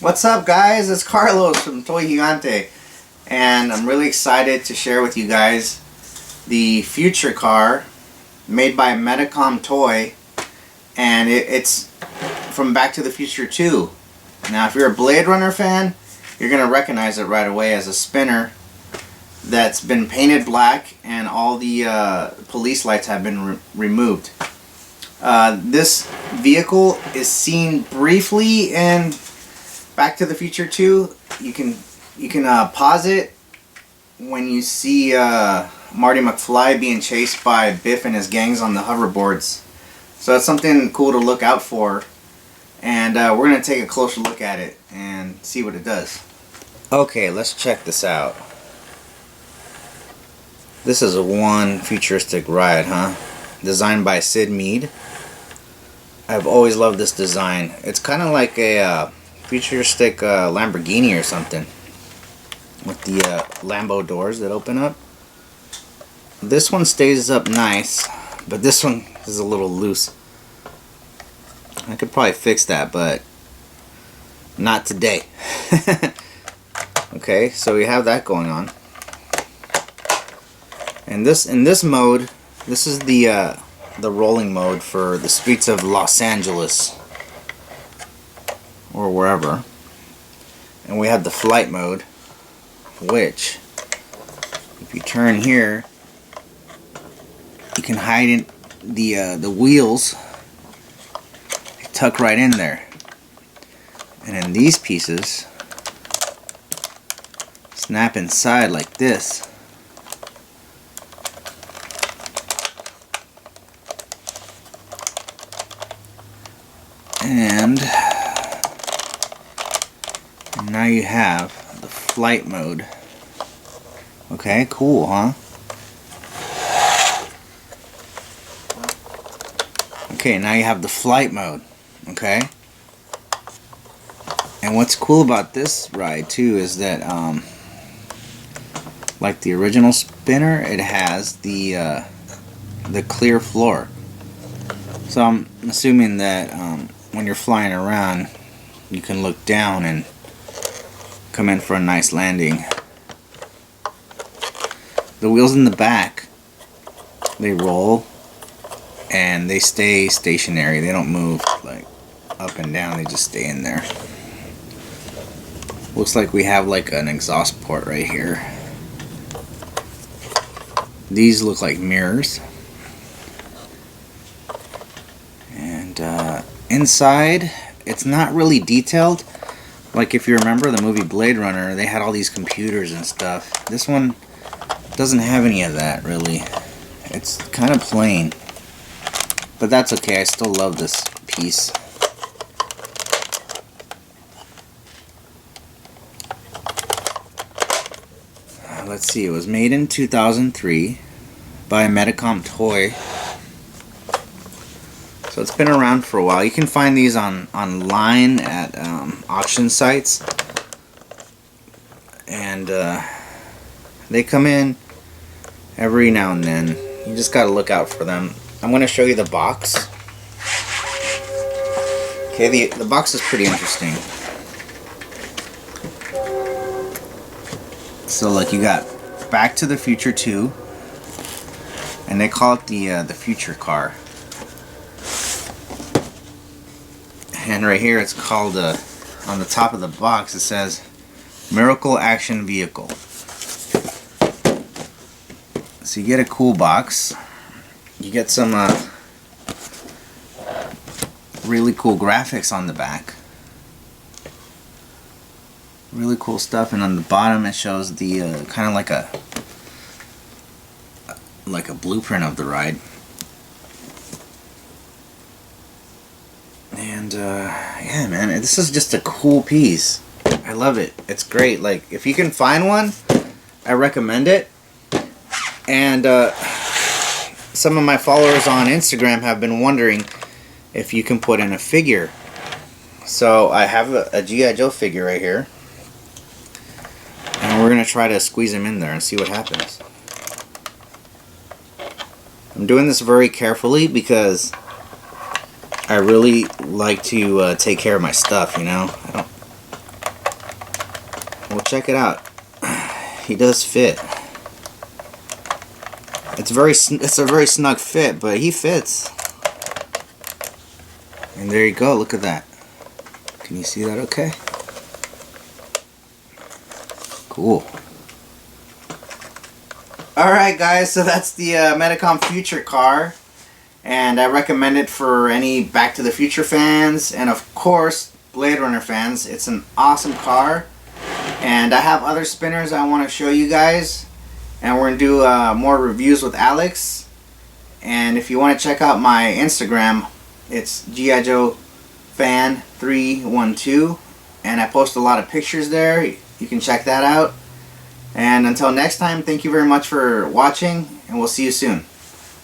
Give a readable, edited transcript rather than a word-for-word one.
What's up, guys? It's Carlos from Toy Gigante, and I'm really excited to share with you guys the Future Car made by Medicom Toy, and it's from Back to the Future 2. Now, if you're a Blade Runner fan, you're going to recognize it right away as a spinner that's been painted black, and all the police lights have been removed. This vehicle is seen briefly in Back to the Future 2. You can pause it when you see Marty McFly being chased by Biff and his gangs on the hoverboards. So that's something cool to look out for. And we're going to take a closer look at it and see what it does. Okay, let's check this out. This is one futuristic ride, huh? Designed by Sid Mead. I've always loved this design. It's kind of like a futuristic Lamborghini or something, with the Lambo doors that open up. This one stays up nice, but this one is a little loose. I could probably fix that, but not today. Okay, so we have that going on. And in this mode, this is the rolling mode for the streets of Los Angeles or wherever. And we have the flight mode, which, if you turn here, you can hide in the wheels. They tuck right in there. And then these pieces snap inside like this. And now you have the flight mode. Okay, cool, huh? Okay, now you have the flight mode. Okay? And what's cool about this ride too is that like the original spinner, it has the clear floor. So I'm assuming that when you're flying around, you can look down and come in for a nice landing. The wheels in the back, they roll and they stay stationary. They don't move like up and down, they just stay in there. Looks like we have like an exhaust port right here. These look like mirrors. And inside, it's not really detailed. Like if you remember the movie Blade Runner, they had all these computers and stuff. This one doesn't have any of that, really. It's kind of plain. But that's okay, I still love this piece. Let's see, it was made in 2003 by Medicom Toy. So it's been around for a while. You can find these online at auction sites. And they come in every now and then. You just gotta look out for them. I'm gonna show you the box. Okay, the box is pretty interesting. So like you got Back to the Future 2, and they call it the Future Car. And right here it's called, on the top of the box it says Miracle Action Vehicle. So you get a cool box. You get some really cool graphics on the back. Really cool stuff, and on the bottom it shows the kind of like a blueprint of the ride. And yeah, man, this is just a cool piece. I love it. It's great. Like, if you can find one, I recommend it. And some of my followers on Instagram have been wondering if you can put in a figure. So I have a G.I. Joe figure right here. And we're going to try to squeeze him in there and see what happens. I'm doing this very carefully because I really like to take care of my stuff, you know. check it out. He does fit. It's a very snug fit, but he fits. And there you go. Look at that. Can you see that? Okay. Cool. Alright guys, so that's the Medicom Future Car, and I recommend it for any Back to the Future fans and of course Blade Runner fans. It's an awesome car, and I have other spinners I want to show you guys, and we're going to do more reviews with Alex. And if you want to check out my Instagram, it's G.I. Joe Fan 312, and I post a lot of pictures there. You can check that out. And until next time, thank you very much for watching, and we'll see you soon.